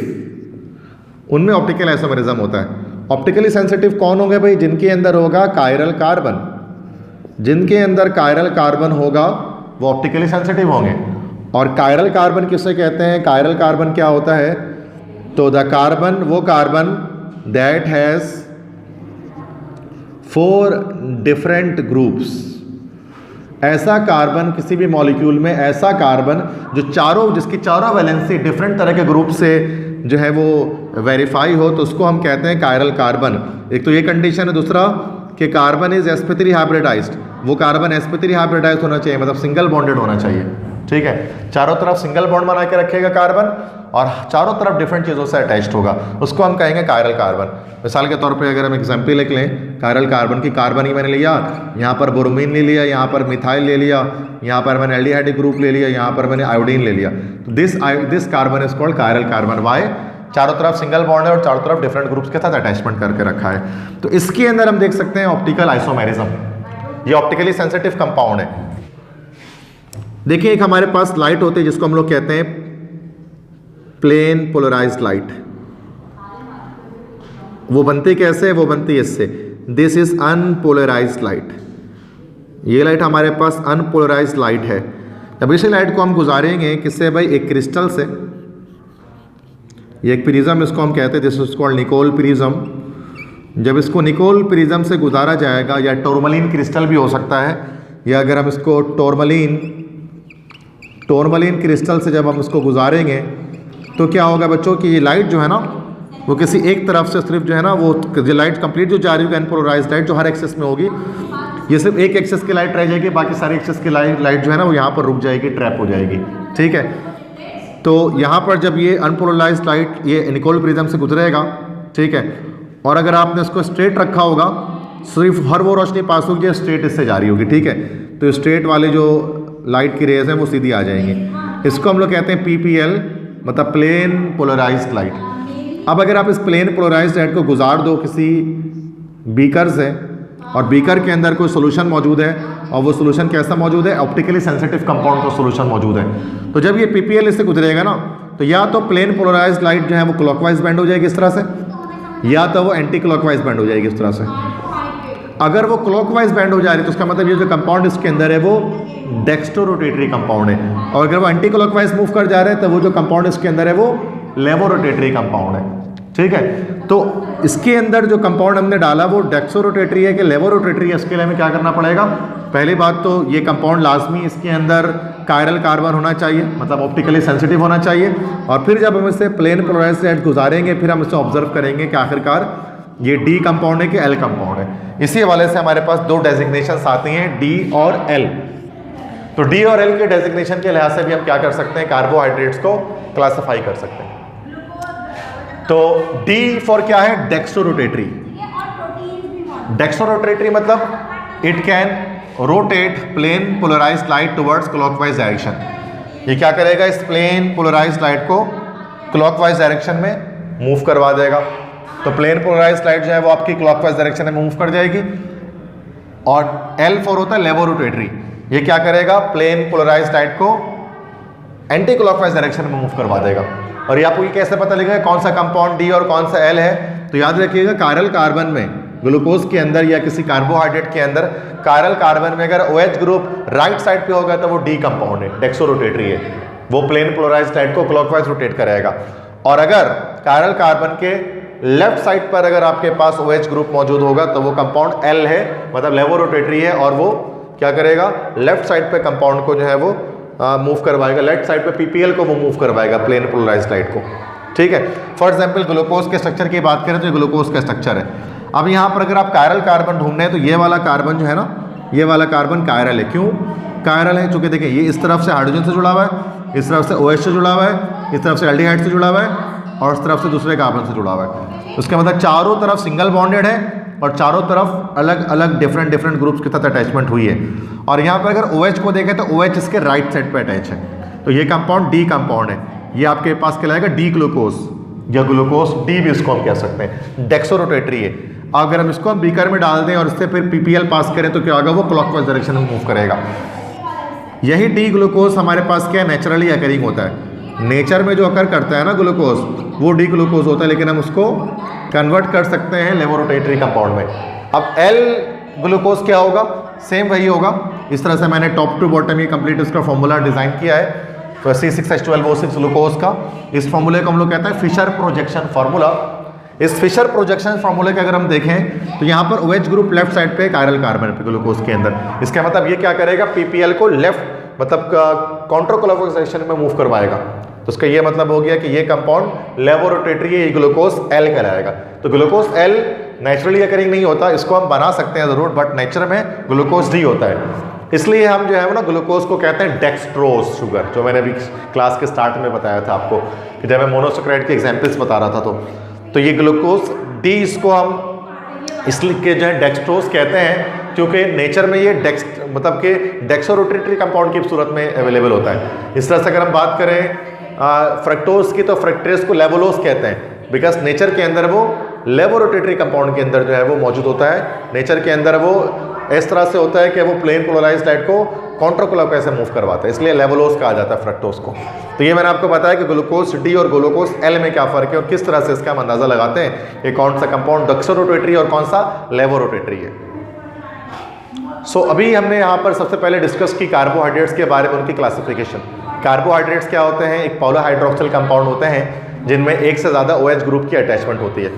उनमें ऑप्टिकल आइसोमेरिज्म होता है। ऑप्टिकली सेंसिटिव कौन होंगे भाई, जिनके अंदर होगा कायरल कार्बन। जिनके अंदर कायरल कार्बन होगा वो ऑप्टिकली सेंसिटिव होंगे। और कायरल कार्बन किसे कहते हैं, कायरल कार्बन क्या होता है, तो द कार्बन, वो carbon that has 4 different groups. ऐसा कार्बन किसी भी मॉलिक्यूल में, ऐसा कार्बन जो जिसकी चारों वैलेंसी डिफरेंट तरह के ग्रुप से जो है वो वेरीफाई हो, तो उसको हम कहते हैं कायरल कार्बन। एक तो ये कंडीशन है, दूसरा कि कार्बन इज sp3 हाइब्रिडाइज्ड, वो कार्बन sp3 हाइब्रिडाइज्ड होना चाहिए, मतलब सिंगल बॉन्डेड होना चाहिए। ठीक है, चारों तरफ सिंगल बॉन्ड बना के रखेगा कार्बन और चारों तरफ डिफरेंट चीज़ों से अटैच्ड होगा, उसको हम कहेंगे कायरल कार्बन। मिसाल के तौर पे अगर हम एग्जाम्पल लिख लें कायरल कार्बन की, कार्बन ही मैंने लिया, यहाँ पर ब्रोमीन ले लिया, यहाँ पर मिथाइल ले लिया, यहाँ पर मैंने एल्डिहाइड ग्रुप ले लिया, यहाँ पर मैंने आयोडीन ले लिया, तो this carbon is called chiral carbon. Why? चारों तरफ सिंगल बॉन्ड है और चारों तरफ डिफरेंट ग्रुप्स के साथ अटैचमेंट करके रखा है। तो इसके अंदर हम देख सकते हैं ऑप्टिकल आइसोमेरिज्म, ये ऑप्टिकली सेंसिटिव कंपाउंड है। देखिए एक हमारे पास लाइट होती है जिसको हम लोग कहते हैं प्लेन पोलराइज्ड लाइट। वो बनती कैसे है? वो बनती है इससे, दिस इज अनपोलराइज्ड लाइट। ये लाइट हमारे पास अनपोलराइज्ड लाइट है। अब इसी लाइट को हम गुजारेंगे किससे भाई? एक क्रिस्टल से। ये एक प्रिज्म इसको हम कहते हैं, this is called Nicol prism. जब इसको निकोल प्रिज्म से गुजारा जाएगा, या टोरमलिन क्रिस्टल भी हो सकता है, या अगर हम इसको टोरमलिन क्रिस्टल से जब हम इसको गुजारेंगे तो क्या होगा बच्चों कि ये लाइट जो है ना वो किसी एक तरफ से सिर्फ जो है ना वो लाइट कंप्लीट जो जा रही होगी अनपोलराइज्ड लाइट जो हर एक्सेस में होगी, ये सिर्फ एक एक्सेस की लाइट रह जाएगी, बाकी सारी एक्सेस की लाइट जो है ना वो यहाँ पर रुक जाएगी, ट्रैप हो जाएगी। ठीक है, तो यहाँ पर जब ये अनपोलराइज्ड लाइट ये निकोल प्रिज्म से गुजरेगा, ठीक है, और अगर आपने इसको स्ट्रेट रखा होगा सिर्फ हर वो रोशनी पास होगी स्ट्रेट इससे जा रही होगी। ठीक है, तो स्ट्रेट वाले जो लाइट की रेज हैं वो सीधी आ जाएंगी। इसको हम लोग कहते हैं PPL, मतलब प्लेन पोलराइज्ड लाइट। अब अगर आप इस प्लेन पोलराइज्ड लाइट को गुजार दो किसी बीकर से, और बीकर के अंदर कोई सोल्यूशन मौजूद है, और वो सोल्यूशन कैसा मौजूद है? ऑप्टिकली सेंसिटिव कंपाउंड का सोल्यूशन मौजूद है, तो जब ये PPL इससे गुजरेगा ना, तो या तो प्लेन पोलराइज्ड लाइट जो है वो क्लॉकवाइज बेंड हो जाएगी इस तरह से, या तो वो एंटी क्लॉकवाइज बेंड हो जाएगी इस तरह से। अगर वो क्लॉकवाइज बेंड हो जा रही है तो उसका मतलब ये जो कंपाउंड इसके अंदर है वो डेक्स्ट्रो-रोटेटरी कंपाउंड है, और अगर वो एंटी क्लॉकवाइज मूव कर जा रहे हैं तो वो जो कंपाउंड इसके अंदर है वो लेवो-रोटेटरी कंपाउंड है। ठीक है, तो इसके अंदर जो कंपाउंड हमने डाला वो डेक्सो-रोटेटरी है कि लेवो-रोटेटरी है, इसके लिए हमें क्या करना पड़ेगा? पहली बात तो ये कंपाउंड लाजमी इसके अंदर कायरल कार्बन होना चाहिए, मतलब ऑप्टिकली सेंसिटिव होना चाहिए, और फिर जब हम इसे प्लेन पोलराइज्ड लाइट गुजारेंगे फिर हम इसे ऑब्जर्व करेंगे कि आखिरकार ये D कंपाउंड है कि L कंपाउंड है। इसी हवाले से हमारे पास दो डेजिग्नेशंस आती हैं, D और L। तो D और L के डेजिग्नेशन के लिहाज से भी हम क्या कर सकते हैं? कार्बोहाइड्रेट्स को क्लासिफाई कर सकते हैं। तो D फॉर क्या है? डेक्सो-रोटेटरी। डेक्सो-रोटेटरी मतलब it can rotate plane polarized light towards clockwise direction. ये क्या करेगा? इस प्लेन पोलराइज्ड लाइट को क्लॉकवाइज डायरेक्शन में मूव करवा देगा। तो प्लेन पोलराइज्ड लाइट जो है वो आपकी क्लॉकवाइज डायरेक्शन में मूव कर जाएगी। और L फॉर होता है लेवो-रोटेटरी, ये क्या करेगा? प्लेन पोलराइज्ड लाइट को एंटी क्लॉकवाइज डायरेक्शन में मूव करवा देगा। और ये आपको ये कैसे पता लगेगा कौन सा कंपाउंड D और कौन सा L है? तो याद रखिएगा कायरल कार्बन में, ग्लूकोज के अंदर या किसी कार्बोहाइड्रेट के अंदर कायरल कार्बन में अगर OH ग्रुप राइट साइड पे होगा तो वो D कंपाउंड है, डेक्सो-रोटेटरी है, वो प्लेन पोलराइज्ड लाइट को क्लॉकवाइज रोटेट करेगा। और अगर कायरल कार्बन के लेफ्ट साइड पर अगर आपके पास OH ग्रुप मौजूद होगा तो वो कंपाउंड L है, मतलब लेवो-रोटेटरी है, और वो क्या करेगा? लेफ्ट साइड पे कंपाउंड को जो है वो मूव करवाएगा, लेफ्ट साइड पे PPL को वो मूव करवाएगा प्लेन पोलराइज्ड लाइट को। ठीक है, फॉर एग्जांपल ग्लूकोज के स्ट्रक्चर की बात करें तो ये ग्लूकोज का स्ट्रक्चर है। अब यहाँ पर अगर आप कायरल कार्बन ढूंढने हैं तो ये वाला कार्बन जो है ना, ये वाला कार्बन कायरल है। क्यों कायरल है? चूंकि देखिए ये इस तरफ से हाइड्रोजन से जुड़ा हुआ है, इस तरफ से OH से जुड़ा हुआ है, इस तरफ से एल्डिहाइड से जुड़ा हुआ है, और इस तरफ से दूसरे कार्बन से जुड़ा हुआ है। उसका मतलब चारों तरफ सिंगल बॉन्डेड है और चारों तरफ अलग अलग डिफरेंट ग्रुप्स के साथ अटैचमेंट हुई है। और यहाँ पर अगर OH को देखें तो OH इसके राइट साइड पे अटैच है, तो ये कंपाउंड D कंपाउंड है। ये आपके पास कहलाएगा D ग्लूकोज या ग्लूकोज D भी इसको हम कह सकते हैं, डेक्सो-रोटेटरी है। अगर हम इसको हम बीकर में डाल दें और इससे फिर PPL पास करें तो क्या होगा? वो क्लॉकवाइज डायरेक्शन में मूव करेगा। यही D ग्लूकोज हमारे पास क्या नेचुरली अकरिंग होता है, नेचर में जो अकर करता है ना ग्लूकोज, वो D ग्लूकोज होता है, लेकिन हम उसको कन्वर्ट कर सकते हैं लेवो-रोटेटरी कंपाउंड में। अब L ग्लूकोज क्या होगा? सेम वही होगा। इस तरह से मैंने टॉप टू बॉटम ये कंप्लीट इसका फॉर्मूला डिजाइन किया है, तो C6H12O6 ग्लूकोज का। इस फॉर्मूले को हम लोग कहते हैं फिशर प्रोजेक्शन फार्मूला। इस फिशर प्रोजेक्शन फार्मूले के अगर हम देखें तो यहाँ पर OH ग्रुप लेफ्ट साइड पे कायरल कार्बन पे ग्लूकोज के अंदर, इसका मतलब ये क्या करेगा? PPL को लेफ्ट मतलब काउंटर क्लॉकवाइज डायरेक्शन में मूव करवाएगा। तो उसका ये मतलब हो गया कि ये कंपाउंड लेवो-रोटेटरी है, ये ग्लूकोज L कहलाएगा। तो ग्लूकोज L नेचुरली अकरिंग नहीं होता, इसको हम बना सकते हैं ज़रूर, बट नेचर में ग्लूकोज D होता है। इसलिए हम जो है वो ना ग्लूकोज को कहते हैं डेक्सट्रोज शुगर, जो मैंने अभी क्लास के स्टार्ट में बताया था आपको कि जब मैं मोनोसेक्राइड के एग्जाम्पल्स बता रहा था तो ये ग्लूकोज डी, इसको हम इसलिए जो है डेक्सट्रोज कहते हैं क्योंकि नेचर में ये मतलब कि डेक्सोरोटेटरी कंपाउंड की सूरत में अवेलेबल होता है। इस तरह से अगर हम बात करें फ्रक्टोज की तो फ्रक्ट्रेज को लेवोलोज कहते हैं, बिकॉज नेचर के अंदर वो लेवोरोटेटरी कंपाउंड के अंदर जो है वो मौजूद होता है। नेचर के अंदर वो इस तरह से होता है कि वो प्लेन पोलराइज्ड लाइट को काउंटर क्लॉकवाइज से मूव करवाता है, इसलिए लेवोलोज कहा जाता है फ्रक्टोज को। तो ये मैंने आपको बताया कि ग्लूकोज डी और ग्लूकोज एल में क्या फ़र्क है और किस तरह से इसका हम अंदाज़ा लगाते हैं कि कौन सा कंपाउंड डेक्सोरोटेटरी और कौन सा लेवोरोटेटरी है। सो अभी हमने यहाँ पर सबसे पहले डिस्कस की कार्बोहाइड्रेट्स के बारे में, उनकी क्लासिफिकेशन। कार्बोहाइड्रेट्स क्या होते हैं? एक पॉलीहाइड्रोक्सिल कंपाउंड होते हैं जिनमें एक से ज़्यादा OH ग्रुप की अटैचमेंट होती है,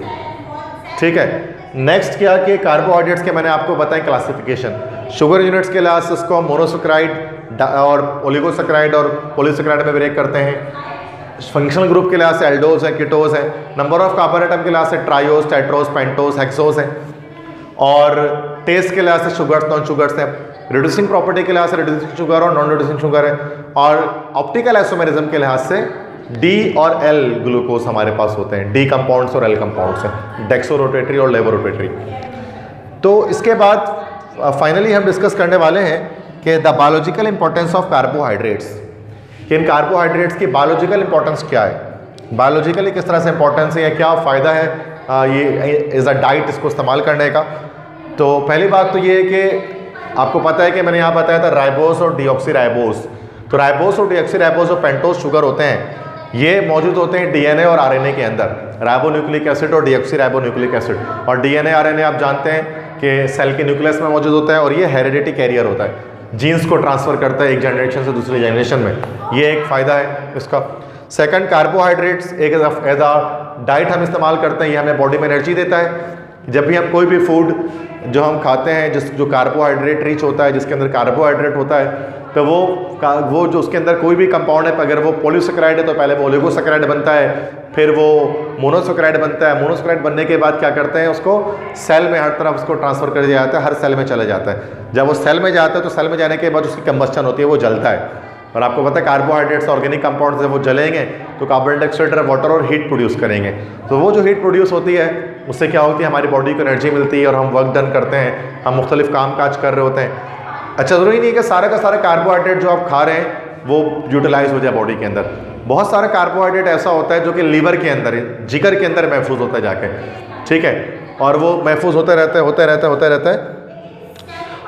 ठीक है। नेक्स्ट क्या कि कार्बोहाइड्रेट्स के मैंने आपको बताया क्लासिफिकेशन। शुगर यूनिट्स के लिहाज से इसको हम मोनोसेक्राइड और ओलिगोसेक्राइड और पॉलीसेक्राइड में ब्रेक करते हैं। फंक्शनल ग्रुप के लिहाज से एल्डोज है, कीटोज है। नंबर ऑफ कार्बन एटम के लिहाज से ट्राइओज, टेट्रोज, पेंटोज, हेक्सोज है। और टेस्ट के लिहाज से शुगर्स, नॉन शुगर्स हैं। रिड्यूसिंग प्रॉपर्टी के लिहाज से रिड्यूसिंग शुगर और नॉन रिड्यूसिंग शुगर है। और ऑप्टिकल आइसोमेरिज्म के लिहाज से डी और एल ग्लूकोज हमारे पास होते हैं, डी कंपाउंड्स और एल कंपाउंड्स हैं, डेक्सोरोटेटरी और लेवोरोटेटरी। तो इसके बाद फाइनली हम डिस्कस करने वाले हैं कि the biological importance of carbohydrates, कि इन कार्बोहाइड्रेट्स की बायोलॉजिकल इंपॉर्टेंस क्या है, बायोलॉजिकली किस तरह से इंपॉर्टेंस है या क्या फ़ायदा है ये एज अ डाइट इसको इस्तेमाल करने का। तो पहली बात तो ये है कि आपको पता है कि मैंने यहाँ बताया था राइबोस और डीऑक्सीराइबोस। तो राइबोस और डीऑक्सीराइबोस और पेंटोस शुगर होते हैं, ये मौजूद होते हैं डीएनए और आरएनए के अंदर, राइबोन्यूक्लिक एसिड और डीऑक्सीराइबोन्यूक्लिक एसिड। और डीएनए आरएनए आप जानते हैं कि सेल के न्यूक्लियस में मौजूद होता है और ये हेरिडिटी कैरियर होता है, जीन्स को ट्रांसफ़र करता है एक जनरेशन से दूसरी जनरेशन में। ये एक फ़ायदा है इसका। सेकंड, कार्बोहाइड्रेट्स एक एज अ डाइट हम इस्तेमाल करते हैं, ये हमें बॉडी में एनर्जी देता है। जब भी हम कोई भी फूड जो हम खाते हैं जो कार्बोहाइड्रेट रिच होता है, जिसके अंदर कार्बोहाइड्रेट होता है, तो वो जो उसके अंदर कोई भी कंपाउंड है, अगर वो पॉलीसेक्राइड है तो पहले वो ओलिगोसेक्राइड बनता है, फिर वो मोनोसेक्राइड बनता है। मोनोसेक्राइड बनने के बाद क्या करते हैं, उसको सेल में हर तरफ उसको ट्रांसफ़र कर दिया जाता है, हर सेल में चले जाता है। जब वो सेल में जाता है तो सेल में जाने के बाद उसकी कंबस्टन होती है, वो जलता है। और आपको पता है कार्बोहाइड्रेट्स ऑर्गेनिक कंपाउंड्स है, वो जलेंगे तो कार्बन डाइऑक्साइड, वाटर और हीट प्रोड्यूस करेंगे। तो वो जो हीट प्रोड्यूस होती है उससे क्या होती है, हमारी बॉडी को एनर्जी मिलती है और हम वर्क डन करते हैं, हम मुख्तलिफ काम काज कर रहे होते हैं। अच्छा, ज़रूरी नहीं है कि सारा का सारा कार्बोहाइड्रेट जो आप खा रहे हैं वो यूटिलाइज हो जाए बॉडी के अंदर। बहुत सारा कार्बोहाइड्रेट ऐसा होता है जो कि लीवर के अंदर, जिगर के अंदर महफूज होता है जाके, ठीक है, और वो महफूज होते रहता है।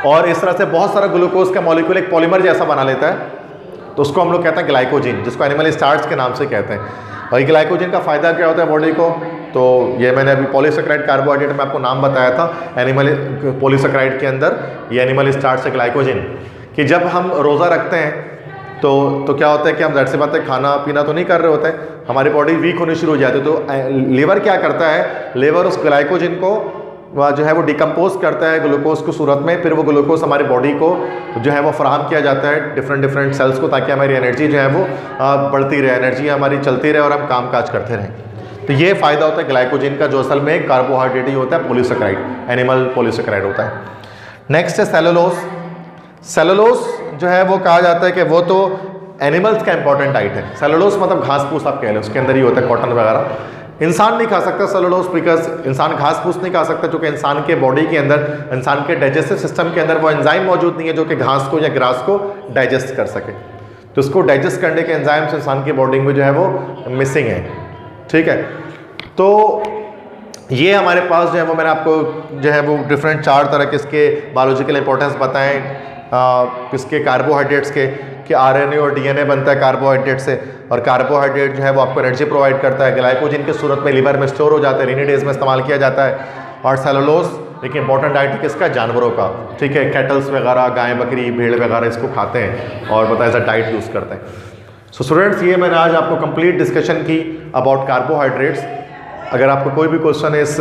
और इस तरह से बहुत सारा ग्लूकोज का मॉलिक्यूल एक पॉलीमर जैसा बना लेता है, तो उसको हम लोग कहते हैं ग्लाइकोजिन, जिसको एनिमल स्टार्च के नाम से कहते हैं। और ये ग्लाइकोजिन का फ़ायदा क्या होता है बॉडी को, तो ये मैंने अभी पॉलीसेक्राइड कार्बोहाइड्रेट में आपको नाम बताया था, एनिमल पॉलीसेक्राइड के अंदर ये एनिमल स्टार्च है ग्लाइकोजिन, कि जब हम रोज़ा रखते हैं तो क्या होता है कि हम ज़ाहिर सी बात है खाना पीना तो नहीं कर रहे होते हैं, हमारी बॉडी वीक होनी शुरू हो जाती है। तो लीवर क्या करता है, लीवर उस ग्लाइकोजिन को जो है वो डिकम्पोज करता है ग्लूकोज की सूरत में, फिर वो ग्लूकोज हमारी बॉडी को जो है वो फराहम किया जाता है डिफरेंट सेल्स को, ताकि हमारी एनर्जी जो है वो बढ़ती रहे, एनर्जी हमारी चलती रहे और हम काम काज करते रहें। तो ये फ़ायदा होता है ग्लाइकोजिन का, जो असल में कार्बोहाइड्रेट ही होता है, पॉलीसेक्राइड, एनिमल पॉलीसेक्राइड होता है। नेक्स्ट है सेलुलोज। सेलुलोज जो है वो कहा जाता है कि वो तो एनिमल्स का इंपॉर्टेंट डाइट है। सेलुलोज मतलब घास फूस आप कह लें, उसके अंदर ही होता है कॉटन वगैरह। इंसान नहीं खा सकता सेलुलोज, बिकॉज इंसान घास फूस नहीं खा सकता, क्योंकि इंसान के बॉडी के अंदर, इंसान के डाइजेस्टिव सिस्टम के अंदर वो एंजाइम मौजूद नहीं है जो कि घास को या ग्रास को डाइजेस्ट कर सके। तो उसको डाइजेस्ट करने के एंजाइम्स इंसान की बॉडी में जो है वो मिसिंग है, ठीक है। तो ये हमारे पास जो है वो मैंने आपको जो है वो डिफरेंट 4 तरह के इसके बायोलॉजिकल इंपॉर्टेंस बताएं, किसके कार्बोहाइड्रेट्स के, कि आरएनए और डीएनए बनता है कार्बोहाइड्रेट से, और कार्बोहाइड्रेट जो है वो आपको एनर्जी प्रोवाइड करता है, ग्लाइकोजिन की सूरत में लीवर में स्टोर हो जाता है, रेनी डेज में इस्तेमाल किया जाता है। और सेलुलोज एक इंपॉर्टेंट डाइट है किसका, जानवरों का, ठीक है, कैटल्स वगैरह, गाय बकरी भेड़ वगैरह इसको खाते हैं और बताया एज डाइट यूज़ करते हैं। सो स्टूडेंट्स, ये मैंने आज आपको कंप्लीट डिस्कशन की अबाउट कार्बोहाइड्रेट्स। अगर आपको कोई भी क्वेश्चन है इस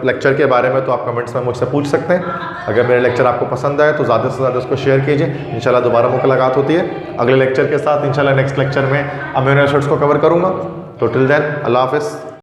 लेक्चर के बारे में तो आप कमेंट्स में मुझसे पूछ सकते हैं। अगर मेरा लेक्चर आपको पसंद आए तो ज़्यादा से ज़्यादा उसको शेयर कीजिए। इंशाल्लाह दोबारा मुलाकात होती है अगले लेक्चर के साथ। इंशाल्लाह नेक्स्ट लेक्चर में अमीनो एसिड्स को कवर करूँगा। तो टिल देन, अल्लाह हाफ़िज़।